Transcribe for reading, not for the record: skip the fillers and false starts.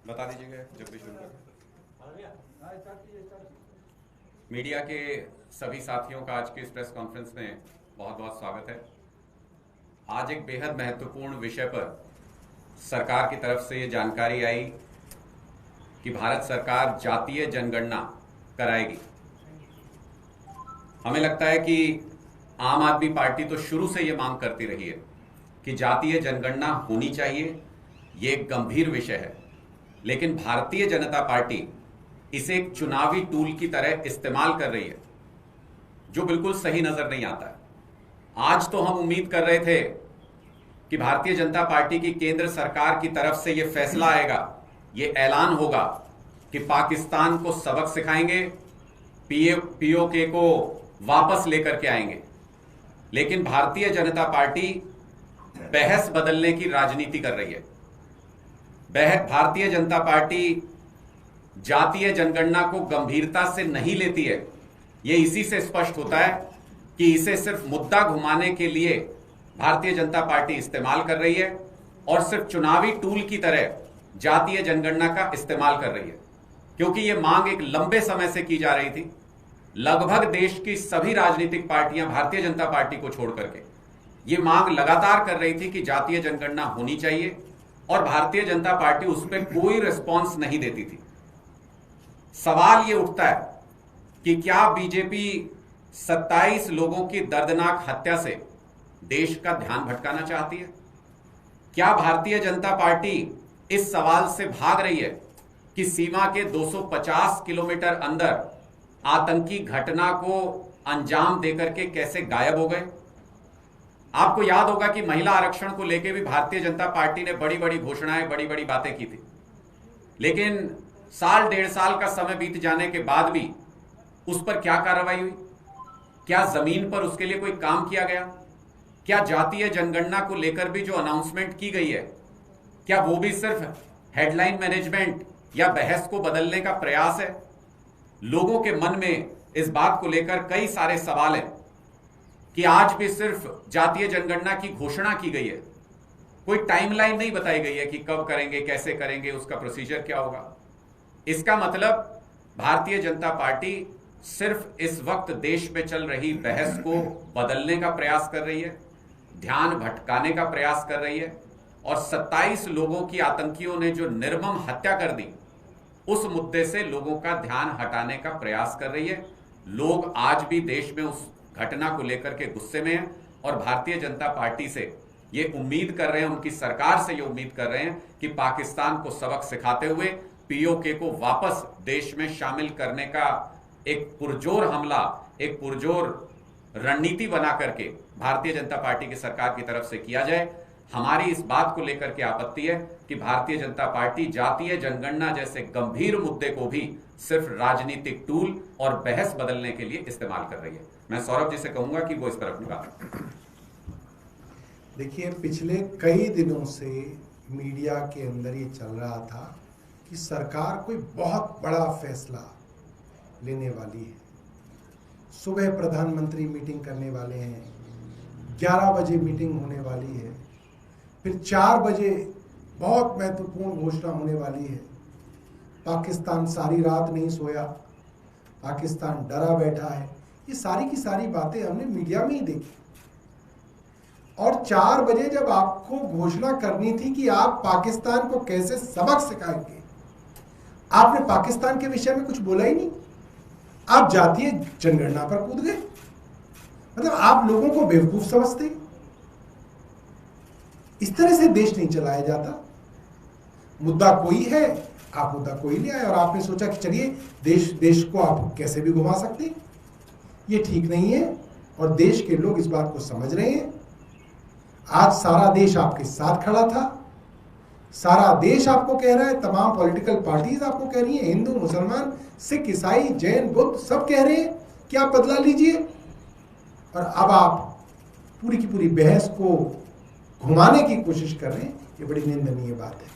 बता दीजिएगा जब भी शुरू करें। मीडिया के सभी साथियों का आज के इस प्रेस कॉन्फ्रेंस में बहुत बहुत स्वागत है। आज एक बेहद महत्वपूर्ण विषय पर सरकार की तरफ से ये जानकारी आई कि भारत सरकार जातीय जनगणना कराएगी। हमें लगता है कि आम आदमी पार्टी तो शुरू से ये मांग करती रही है कि जातीय जनगणना होनी चाहिए, ये एक गंभीर विषय है, लेकिन भारतीय जनता पार्टी इसे एक चुनावी टूल की तरह इस्तेमाल कर रही है, जो बिल्कुल सही नजर नहीं आता है। आज तो हम उम्मीद कर रहे थे कि भारतीय जनता पार्टी की केंद्र सरकार की तरफ से यह फैसला आएगा, यह ऐलान होगा कि पाकिस्तान को सबक सिखाएंगे, पीओके को वापस लेकर के आएंगे। लेकिन भारतीय जनता पार्टी बहस बदलने की राजनीति कर रही है। भारतीय जनता पार्टी जातीय जनगणना को गंभीरता से नहीं लेती है। यह इसी से स्पष्ट होता है कि इसे सिर्फ मुद्दा घुमाने के लिए भारतीय जनता पार्टी इस्तेमाल कर रही है और सिर्फ चुनावी टूल की तरह जातीय जनगणना का इस्तेमाल कर रही है, क्योंकि यह मांग एक लंबे समय से की जा रही थी। लगभग देश की सभी राजनीतिक पार्टियां भारतीय जनता पार्टी को छोड़ करके यह मांग लगातार कर रही थी कि जातीय जनगणना होनी चाहिए, और भारतीय जनता पार्टी उस पर कोई रिस्पॉन्स नहीं देती थी। सवाल यह उठता है कि क्या बीजेपी 27 लोगों की दर्दनाक हत्या से देश का ध्यान भटकाना चाहती है? क्या भारतीय जनता पार्टी इस सवाल से भाग रही है कि सीमा के 250 किलोमीटर अंदर आतंकी घटना को अंजाम देकर के कैसे गायब हो गए? आपको याद होगा कि महिला आरक्षण को लेकर भी भारतीय जनता पार्टी ने बड़ी बड़ी घोषणाएं, बड़ी बड़ी बातें की थी, लेकिन साल डेढ़ साल का समय बीत जाने के बाद भी उस पर क्या कार्रवाई हुई? क्या जमीन पर उसके लिए कोई काम किया गया? क्या जातीय जनगणना को लेकर भी जो अनाउंसमेंट की गई है, क्या वो भी सिर्फ हेडलाइन मैनेजमेंट या बहस को बदलने का प्रयास है? लोगों के मन में इस बात को लेकर कई सारे सवाल हैं कि आज भी सिर्फ जातीय जनगणना की घोषणा की गई है, कोई टाइमलाइन नहीं बताई गई है कि कब करेंगे, कैसे करेंगे, उसका प्रोसीजर क्या होगा। इसका मतलब भारतीय जनता पार्टी सिर्फ इस वक्त देश में चल रही बहस को बदलने का प्रयास कर रही है, ध्यान भटकाने का प्रयास कर रही है, और 27 लोगों की आतंकियों ने जो निर्मम हत्या कर दी, उस मुद्दे से लोगों का ध्यान हटाने का प्रयास कर रही है। लोग आज भी देश में उस घटना को लेकर के गुस्से में हैं और भारतीय जनता पार्टी से ये उम्मीद कर रहे हैं, उनकी सरकार से ये उम्मीद कर रहे हैं कि पाकिस्तान को सबक सिखाते हुए पीओके को वापस देश में शामिल करने का एक पुरजोर हमला, एक पुरजोर रणनीति बना करके भारतीय जनता पार्टी की सरकार की तरफ से किया जाए। हमारी इस बात को लेकर के आपत्ति है कि भारतीय जनता पार्टी जातीय जनगणना जैसे गंभीर मुद्दे को भी सिर्फ राजनीतिक टूल और बहस बदलने के लिए इस्तेमाल कर रही है। मैं सौरभ जी से कहूंगा कि वो इस पर अपनी बात। देखिए, पिछले कई दिनों से मीडिया के अंदर ये चल रहा था कि सरकार कोई बहुत बड़ा फैसला लेने वाली है। सुबह प्रधानमंत्री मीटिंग करने वाले हैं, 11 बजे मीटिंग होने वाली है, फिर 4 बजे बहुत महत्वपूर्ण घोषणा होने वाली है। पाकिस्तान सारी रात नहीं सोया, पाकिस्तान डरा बैठा है। ये सारी की सारी बातें हमने मीडिया में ही देखी। और 4 बजे जब आपको घोषणा करनी थी कि आप पाकिस्तान को कैसे सबक सिखाएंगे, आपने पाकिस्तान के विषय में कुछ बोला ही नहीं। आप जातीय जनगणना पर कूद गए। मतलब आप लोगों को बेवकूफ समझते। इस तरह से देश नहीं चलाया जाता। मुद्दा कोई है, आप मुद्दा कोई ले आए और आपने सोचा कि चलिए देश को आप कैसे भी घुमा सकते हैं। ये ठीक नहीं है और देश के लोग इस बात को समझ रहे हैं। आज सारा देश आपके साथ खड़ा था, सारा देश आपको कह रहा है, तमाम पॉलिटिकल पार्टीज आपको कह रही हैं, हिंदू, मुसलमान, सिख, ईसाई, जैन, बुद्ध सब कह रहे हैं कि आप बदला लीजिए। और अब आप पूरी की पूरी बहस को घुमाने की कोशिश कर रहे हैं। ये बड़ी निंदनीय बात है।